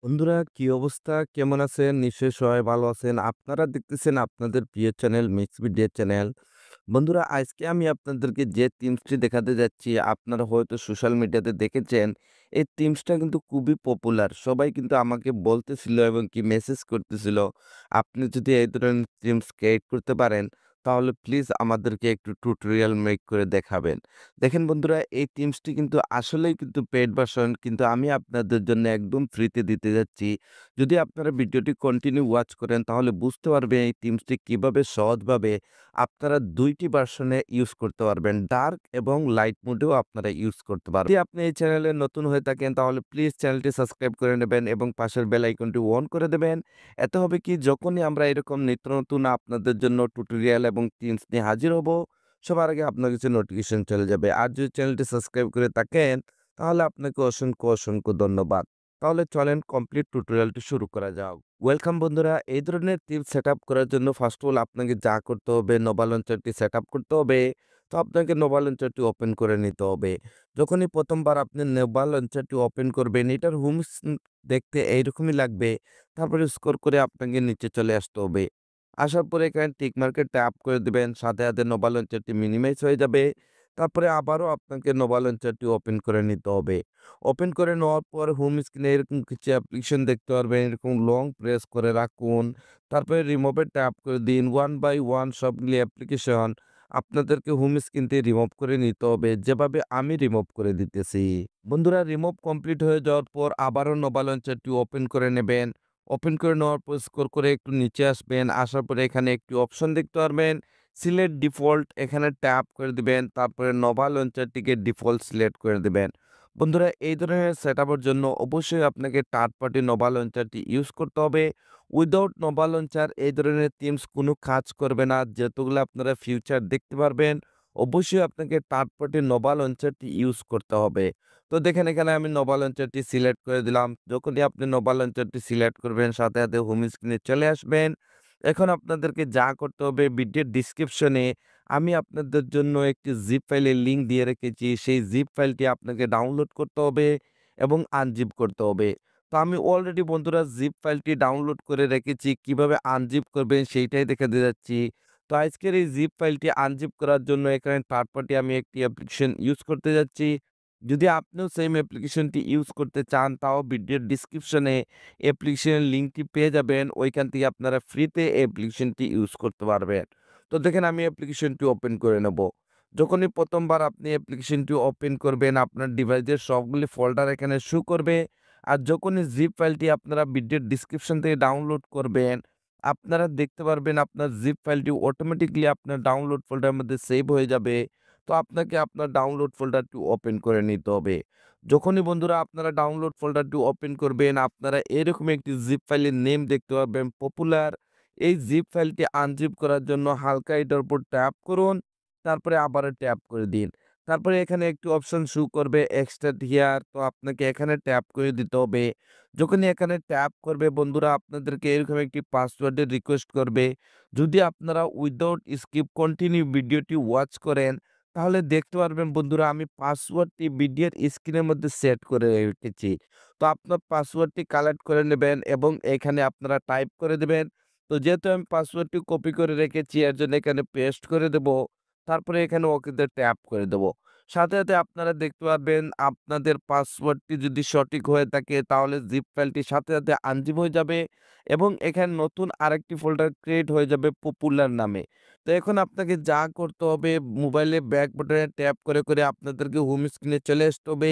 বন্ধুরা কি অবস্থা? কেমন আছেন? নিশ্চয়ই সবাই ভালো আছেন। আপনারা দেখতেছেন আপনাদের প্রিয় চ্যানেল মিক্স মিডিয়া চ্যানেল। বন্ধুরা আজকে আমি আপনাদেরকে যে টিমসটি দেখাতে যাচ্ছি আপনারা হয়তো সোশ্যাল মিডিয়াতে দেখেছেন। এই টিমসটা কিন্তু খুবই পপুলার। সবাই কিন্তু আমাকে বলতেছিল এবং কি মেসেজ করতেছিল, "আপনি যদি এই ধরনের টিমস ক্রিয়েট করতে পারেন তাহলে প্লিজ আমাদেরকে একটু টিউটোরিয়াল মেক করে দেখাবেন।" দেখেন বন্ধুরা এই টিমসটি কিন্তু আসলেই কিন্তু পেইড ভার্সন কিন্তু আমি আপনাদের জন্য একদম ফ্রিতে দিতে যাচ্ছি। যদি আপনারা ভিডিওটি কন্টিনিউ ওয়াচ করেন তাহলে বুঝতে পারবেন এই টিমসটি কিভাবে সহজভাবে আপনারা ২ টি ভার্সনে ইউজ করতে পারবেন। ডার্ক এবং লাইট মোডেও আপনারা ইউজ করতে পারবেন। যদি আপনি এই চ্যানেলে নতুন হয়ে থাকেন তাহলে প্লিজ চ্যানেলটি সাবস্ক্রাইব করে নেবেন এবং পাশের বেল আইকনটি অন করে দেবেন। এতে হবে কি যখনই আমরা এরকম নিত্য নতুন আপনাদের জন্য টিউটোরিয়াল এবং টিপস নিয়ে হাজির হব, সবার আগে আপনার কাছে নোটিফিকেশন চলে যাবে। আর যদি চ্যানেলটি সাবস্ক্রাইব করে থাকেন তাহলে আপনাকে অসংখ্য ধন্যবাদ। তাহলে চলেন কমপ্লিট টিউটোরিয়ালটি শুরু করা যাক। ওয়েলকাম বন্ধুরা, এই ধরনের টিপস সেটআপ করার জন্য ফার্স্ট অফ অল আপনাকে যা করতে হবে নোভা লঞ্চারটি সেটআপ করতে হবে। তো আপনাকে নোভা লঞ্চারটি ওপেন করে নিতে হবে। যখনই প্রথমবার আপনি নোভা লঞ্চারটি ওপেন করবেন এটার হোম দেখতে এইরকমই লাগবে। তারপরে স্ক্রল করে আপনাকে নিচে চলে আসতে হবে। আসার পরে এখানে টিক মার্কে ট্যাপ করে দিবেন। সাথে নোভা লঞ্চারটি মিনিমাইজ হয়ে যাবে। তারপরে আবারও আপনাকে নোভা লঞ্চারটি ওপেন করে নিতে হবে। ওপেন করে নেওয়ার পর হোম স্ক্রিনে এরকম কিছু অ্যাপ্লিকেশন দেখতে পারবেন। এরকম লং প্রেস করে রাখুন। তারপরে রিমুভ এ ট্যাপ করে দিন। 1 বাই 1 সবগুলি অ্যাপ্লিকেশন আপনাদেরকে হোম স্ক্রিন থেকে রিমুভ করে নিতে হবে। যেভাবে আমি রিমুভ করে দিতেছি। বন্ধুরা রিমুভ কমপ্লিট হয়ে যাওয়ার পর আবারও নোভা লঞ্চারটি ওপেন করে নেবেন। ওপেন করে নেওয়ার পর স্ক্রল করে একটু নিচে আসবেন। আসার পরে এখানে একটি অপশন দেখতে পারবেন। সিলেক্ট ডিফল্ট এখানে ট্যাপ করে দিবেন। তারপরে নোভা লঞ্চারটিকে ডিফল্ট সিলেক্ট করে দিবেন। বন্ধুরা এই ধরনের সেটআপের জন্য অবশ্যই আপনাকে থার্ড পার্টি নোভা লঞ্চারটি ইউজ করতে হবে। উইদাউট নোভা লঞ্চার এই ধরনের থিমস কোনো কাজ করবে না। যতগুলো আপনারা ফিউচার দেখতে পারবেন, অবশ্যই আপনাকে থার্ড পার্টি নোভা লঞ্চারটি ইউজ করতে হবে। তো দেখেন এখানে আমি নোভা লঞ্চারটি সিলেক্ট করে দিলাম। যখনই আপনি নোভা লঞ্চারটি সিলেক্ট করবেন সাথে হোম স্ক্রিনে চলে আসবেন। এখন আপনাদেরকে যা করতে হবে ভিডিওর ডেসক্রিপশনে আমি আপনাদের জন্য একটি জিপ ফাইলের লিঙ্ক দিয়ে রেখেছি। সেই জিপ ফাইলটি আপনাকে ডাউনলোড করতে হবে এবং আনজিপ করতে হবে। তো আমি অলরেডি বন্ধুরা জিপ ফাইলটি ডাউনলোড করে রেখেছি। কিভাবে আনজিপ করবেন সেইটাই দেখাতে যাচ্ছি। তো আজকের এই জিপ ফাইলটি আনজিপ করার জন্য এখানে থার্ড পার্টি আমি একটি অ্যাপ্লিকেশন ইউজ করতে যাচ্ছি। যদি আপনিও সেম অ্যাপ্লিকেশনটি ইউজ করতে চান তাও ভিডিওর ডেসক্রিপশনে অ্যাপ্লিকেশনের লিঙ্কটি পেয়ে যাবেন। ওইখান থেকে আপনারা ফ্রিতে অ্যাপ্লিকেশনটি ইউজ করতে পারবেন। তো দেখেন আমি অ্যাপ্লিকেশনটি ওপেন করে নেব। যখনই প্রথমবার আপনি অ্যাপ্লিকেশনটি ওপেন করবেন আপনার ডিভাইসের সবগুলি ফোল্ডার এখানে শো করবে। আর যখনই জিপ ফাইলটি আপনারা ভিডিওর ডেসক্রিপশন থেকে ডাউনলোড করবেন, আপনারা দেখতে পারবেন আপনার জিপ ফাইলটি অটোমেটিক্যালি আপনার ডাউনলোড ফোল্ডারের মধ্যে সেভ হয়ে যাবে। তো আপনাকে আপনার ডাউনলোড ফোল্ডারটি ওপেন করে নিতে হবে। যখনই বন্ধুরা আপনারা ডাউনলোড ফোল্ডারটি ওপেন করবেন, আপনারা এরকম একটি জিপ ফাইলের নেম দেখতে পারবেন পপুলার। এই জিপ ফাইলটি আনজিপ করার জন্য হালকা এটার উপর ট্যাপ করুন, তারপরে আবারও ট্যাপ করে দিন। তারপরে এখানে একটি অপশন শো করবে এক্সট্রাক্ট হিয়ার, তো আপনাকে এখানে ট্যাপ করে দিতে হবে। যখনই এখানে ট্যাপ করবে বন্ধুরা আপনাদেরকে এরকম একটি পাসওয়ার্ডের রিকোয়েস্ট করবে। যদি আপনারা উইথআউট স্কিপ কন্টিনিউ ভিডিওটি ওয়াচ করেন তাহলে দেখতে পারবেন বন্ধুরা আমি পাসওয়ার্ডটি ভিডিওর স্ক্রিনের মধ্যে সেট করে রেখেছি। তো আপনার পাসওয়ার্ডটি কালেক্ট করে নেবেন এবং এখানে আপনারা টাইপ করে দেবেন। তো যেহেতু আমি পাসওয়ার্ডটি কপি করে রেখেছি এর জন্য এখানে পেস্ট করে দেব। তারপরে এখানে ওকেতে ট্যাপ করে দেব। সাথে আপনারা দেখতে পারবেন আপনাদের পাসওয়ার্ডটি যদি সঠিক হয়ে থাকে তাহলে জিপ ফাইলটি সাথে আনজিপ হয়ে যাবে এবং এখানে নতুন আরেকটি ফোল্ডার ক্রিয়েট হয়ে যাবে পপুলার নামে। তো এখন আপনাকে যা করতে হবে মোবাইলে ব্যাক বাটনে ট্যাপ করে আপনাদেরকে হোম স্ক্রিনে চলে আসতে হবে।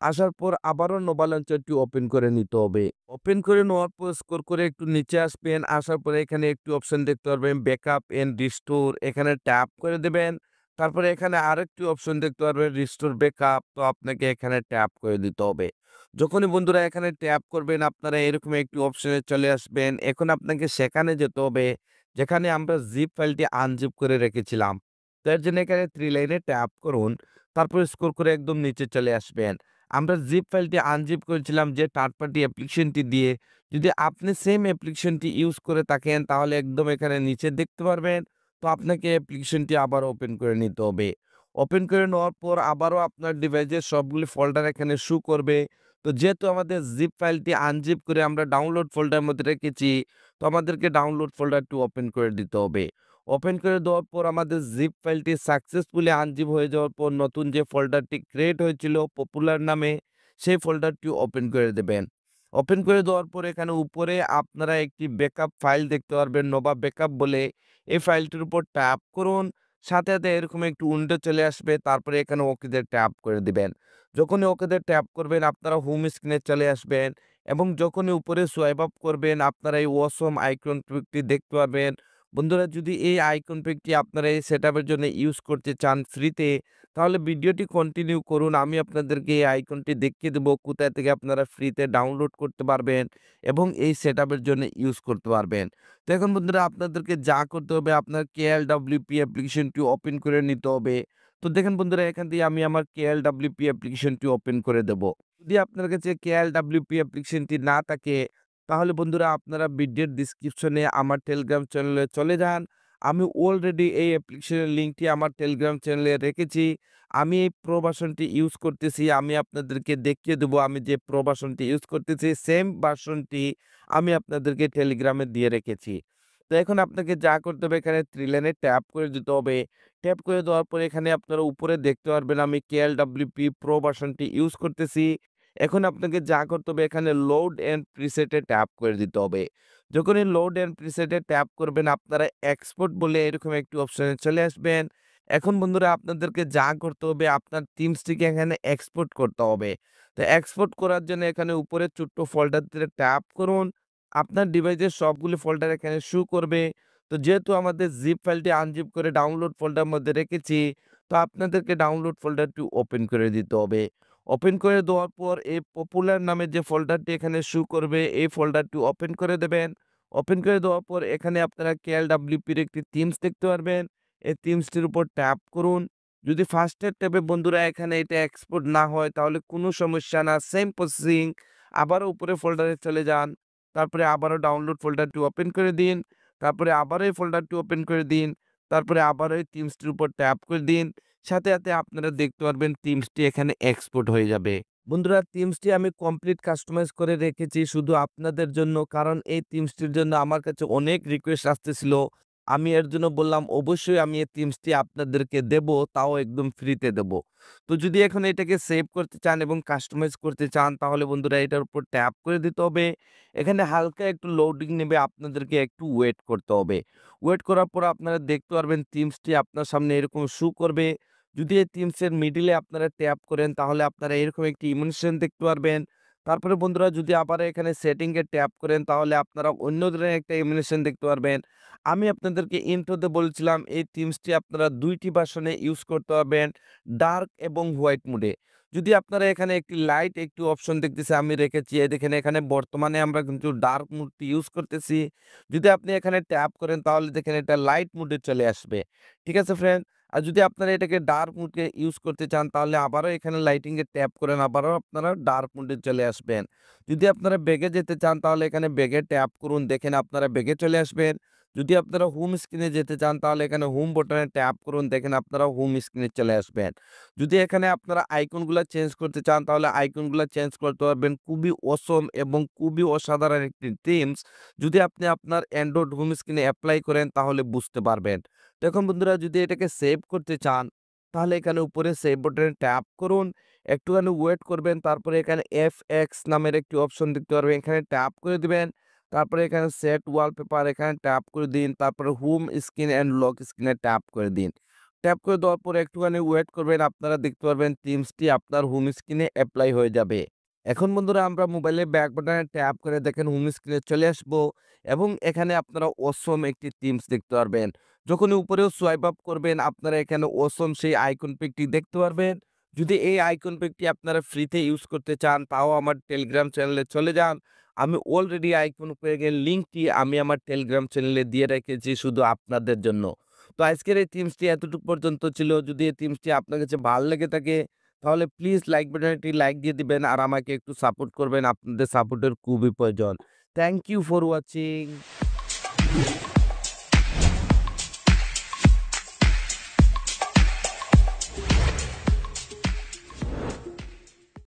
আসার পর আবারও নোভা লঞ্চারটি ওপেন করে নিতে হবে। ওপেন করে নেওয়ার পর স্ক্রল করে একটু নিচে আসবেন। আসার পরে এখানে একটি অপশন দেখতে পারবেন ব্যাকআপ এন্ড রিস্টোর এখানে ট্যাপ করে দেবেন। তারপরে এখানে আরেকটি অপশন দেখতে পারবেন রিস্টোর ব্যাকআপ, তো আপনাকে এখানে ট্যাপ করে দিতে হবে। যখনই বন্ধুরা এখানে ট্যাপ করবেন আপনারা এরকম একটি অপশনে চলে আসবেন। এখন আপনাকে সেখানে যেতে হবে যেখানে আমরা জিপ ফাইলটি আনজিপ করে রেখেছিলাম। তো এর জন্য এখানে 3 লাইনে ট্যাপ করুন। তারপর স্ক্রল করে একদম নিচে চলে আসবেন। আমরা জিপ ফাইলটি আনজিপ করেছিলাম যে থার্ড পার্টি অ্যাপ্লিকেশনটি দিয়ে। যদি আপনি সেম অ্যাপ্লিকেশনটি ইউজ করে থাকেন তাহলে একদম এখানে নিচে দেখতে পারবেন। তো আপনাকে অ্যাপ্লিকেশনটি আবার ওপেন করে নিতে হবে। ওপেন করে নেওয়ার পর আবারও আপনার ডিভাইসের সবগুলি ফোল্ডার এখানে শো করবে। তো যেহেতু আমাদের জিপ ফাইলটি আনজিপ করে আমরা ডাউনলোড ফোল্ডারের মধ্যে রেখেছি, তো আমাদেরকে ডাউনলোড ফোল্ডারটি ওপেন করে দিতে হবে। ওপেন করে দেওয়ার পর আমাদের জিপ ফাইলটি সাকসেসফুলি আনজিপ হয়ে যাওয়ার পর নতুন যে ফোল্ডারটি ক্রিয়েট হয়েছিল পপুলার নামে, সেই ফোল্ডারটি ওপেন করে দেবেন। ওপেন করে দেওয়ার পর এখানে উপরে আপনারা একটি ব্যাকআপ ফাইল দেখতে পারবেন, নোভা ব্যাকআপ বলে। এই ফাইলটির উপর ট্যাপ করুন। সাথে, সাথে এরকম একটু উইন্ডো চলে আসবে। তারপরে এখানে ওকেতে ট্যাপ করে দিবেন। যখনই ওকেতে ট্যাপ করবেন আপনারা হোম স্ক্রিনে চলে আসবেন এবং যখনই উপরে সোয়াইপ আপ করবেন আপনারা এই অসম আইকন পিকটি দেখতে পারবেন। বন্ধুরা, যদি এই আইকন পিকটি আপনারা এই সেটআপের জন্য ইউজ করতে চান ফ্রিতে, তাহলে ভিডিওটি কন্টিনিউ করুন। আমি আপনাদেরকে এই আইকনটি দেখিয়ে দেবো কোথায় থেকে আপনারা ফ্রিতে ডাউনলোড করতে পারবেন এবং এই সেটআপের জন্য ইউজ করতে পারবেন। তো এখন বন্ধুরা আপনাদেরকে যা করতে হবে, আপনার KLWP অ্যাপ্লিকেশনটি ওপেন করে নিতে হবে। তো দেখেন বন্ধুরা, এখান থেকে আমি আমার KLWP অ্যাপ্লিকেশনটি ওপেন করে দেব। যদি আপনার কাছে KLWP অ্যাপ্লিকেশনটি না থাকে, তাহলে বন্ধুরা আপনারা ভিডিওর ডেসক্রিপশনে আমার টেলিগ্রাম চ্যানেলে চলে যান। আমি অলরেডি এই অ্যাপ্লিকেশনের লিঙ্কটি আমার টেলিগ্রাম চ্যানেলে রেখেছি। আমি এই প্রো ভার্সনটি ইউজ করতেছি। আমি আপনাদেরকে দেখিয়ে দেবো আমি যে প্রো ভার্সনটি ইউজ করতেছি, সেম ভার্সনটি আমি আপনাদেরকে টেলিগ্রামে দিয়ে রেখেছি। তো এখন আপনাকে যা করতে হবে, এখানে 3 লাইনে ট্যাপ করে দিতে হবে। ট্যাপ করে দেওয়ার পরে এখানে আপনারা উপরে দেখতে পারবেন আমি KLWP প্রো ভার্সনটি ইউজ করতেছি। এখন আপনাকে যা করতে হবে, এখানে লোড অ্যান্ড প্রিসেটে ট্যাপ করে দিতে হবে। যখনই লোড অ্যান্ড প্রিসেটে ট্যাপ করবেন আপনারা এক্সপোর্ট বলে এরকম একটি অপশনে চলে আসবেন। এখন বন্ধুরা আপনাদেরকে যা করতে হবে, আপনার থিমসটিকে এখানে এক্সপোর্ট করতে হবে। তো এক্সপোর্ট করার জন্য এখানে উপরে ছোট্ট ফোল্ডারটিতে ট্যাপ করুন। আপনার ডিভাইসের সবগুলি ফোল্ডার এখানে শো করবে। তো যেহেতু আমাদের জিপ ফাইলটি আনজিপ করে ডাউনলোড ফোল্ডার মধ্যে রেখেছি, তো আপনাদেরকে ডাউনলোড ফোল্ডারটি ওপেন করে দিতে হবে। ওপেন করে দেওয়ার পর এই পপুলার নামে যে ফোল্ডারটি এখানে শো করবে, এই ফোল্ডারটি ওপেন করে দেবেন। ওপেন করে দেওয়ার পর এখানে আপনারা KLWP-র একটি থিমস দেখতে পারবেন। এই থিমসটির উপর ট্যাপ করুন। যদি ফার্স্টের ট্যাবে বন্ধুরা এখানে এটা এক্সপোর্ট না হয় তাহলে কোনো সমস্যা না, সেম প্রসেসিং। আবারও উপরে ফোল্ডারে চলে যান। তারপরে আবারও ডাউনলোড ফোল্ডারটি ওপেন করে দিন। তারপরে আবারও এই ফোল্ডারটি ওপেন করে দিন। তারপরে আবারও এই থিমসটির উপর ট্যাপ করে দিন। সাথে, সাথে আপনারা দেখতে পারবেন থিমসটি এখানে এক্সপোর্ট হয়ে যাবে। বন্ধুরা, থিমসটি আমি কমপ্লিট কাস্টমাইজ করে রেখেছি শুধু আপনাদের জন্য। কারণ এই থিমসটির জন্য আমার কাছে অনেক রিকোয়েস্ট আসতেছিল। আমি এর জন্য বললাম অবশ্যই আমি এই থিমসটি আপনাদেরকে দেব, তাও একদম ফ্রিতে দেব। তো যদি এখন এটাকে সেভ করতে চান এবং কাস্টমাইজ করতে চান তাহলে বন্ধুরা এটার উপর ট্যাপ করে দিতে হবে। এখানে হালকা একটু লোডিং নেবে, আপনাদেরকে একটু ওয়েট করতে হবে। ওয়েট করার পর আপনারা দেখতে পারবেন থিমসটি আপনার সামনে এরকম শো করবে। যদি এই থিমসের মিডলে আপনারা ট্যাপ করেন তাহলে আপনারা এরকম একটি ইমোশন দেখতে পারবেন। তারপরে বন্ধুরা যদি আবার এখানে সেটিংয়ে ট্যাপ করেন তাহলে আপনারা অন্য ধরনের একটা ইমোশন দেখতে পারবেন। আমি আপনাদেরকে ইন্ট্রোতে বলছিলাম এই থিমসটি আপনারা ২ টি ভার্সনে ইউজ করতে পারবেন, ডার্ক এবং হোয়াইট মোডে। যদি আপনারা এখানে একটি লাইট একটি অপশন দেখতেছি আমি রেখেছি। এই দেখেন এখানে বর্তমানে আমরা কিন্তু ডার্ক মোডটি ইউজ করতেছি। যদি আপনি এখানে ট্যাপ করেন তাহলে দেখেন এটা লাইট মোডে চলে আসবে। ঠিক আছে ফ্রেন্ড? আর যদি আপনারা এটাকে ডার্ক মোডে ইউজ করতে চান তাহলে আবারও এখানে লাইটিং এ ট্যাপ করেন, আবারও আপনারা ডার্ক মোডে চলে আসবেন। যদি আপনারা ব্যাগে যেতে চান তাহলে এখানে ব্যাগে ট্যাপ করুন, দেখেন আপনারা ব্যাগে চলে আসবেন। যদি আপনারা হোম স্ক্রিনে যেতে চান তাহলে এখানে হোম বাটনে ট্যাপ করুন, দেখেন আপনারা হোম স্ক্রিনে চলে আসবেন। যদি এখানে আপনারা আইকনগুলা চেঞ্জ করতে চান তাহলে আইকনগুলা চেঞ্জ করতে পারবেন। খুবই অসম এবং খুবই অসাধারণ একটি থিমস। যদি আপনি আপনার অ্যান্ড্রয়েড হোম স্ক্রিনে এপ্লাই করেন তাহলে বুঝতে পারবেন। তো এখন বন্ধুরা যদি এটাকে সেভ করতে চান তাহলে এখানে উপরে সেভ বাটনে ট্যাপ করুন। একটুখানি ওয়েট করবেন, তারপরে এখানে FX নামের একটি অপশন দেখতে পারবেন, এখানে ট্যাপ করে দিবেন। তারপরে এখানে সেট ওয়ালপেপার এখানে ট্যাপ করে দিন। তারপরে হোম স্ক্রিন অ্যান্ড লক স্ক্রিনে ট্যাপ করে দিন। ট্যাপ করে দেওয়ার পরে একটুখানি ওয়েট করবেন, আপনারা দেখতে পারবেন থিমসটি আপনার হোম স্ক্রিনে এপ্লাই হয়ে যাবে। এখন বন্ধুরা আমরা মোবাইলের ব্যাক বাটনে ট্যাপ করে দেখেন হোম স্ক্রিনে চলে আসবো এবং এখানে আপনারা অসম একটি থিমস দেখতে পারবেন। যখনই উপরেও সোয়াইপ আপ করবেন আপনারা এখানে অসম সেই আইকন পিকটি দেখতে পারবেন। যদি এই আইকন পিকটি আপনারা ফ্রিতে ইউজ করতে চান তাও আমার টেলিগ্রাম চ্যানেলে চলে যান। আমি অলরেডি আইকন পেজের লিঙ্কটি আমি আমার টেলিগ্রাম চ্যানেলে দিয়ে রেখেছি শুধু আপনাদের জন্য। তো আজকের এই থিমসটি এতটুকু পর্যন্ত ছিল। যদি এই থিমসটি আপনার কাছে ভালো লেগে থাকে তাহলে প্লিজ লাইক বাটনটি লাইক দিয়ে দিবেন আর আমাকে একটু সাপোর্ট করবেন। আপনাদের সাপোর্টের খুবই প্রয়োজন। Thank you for watching.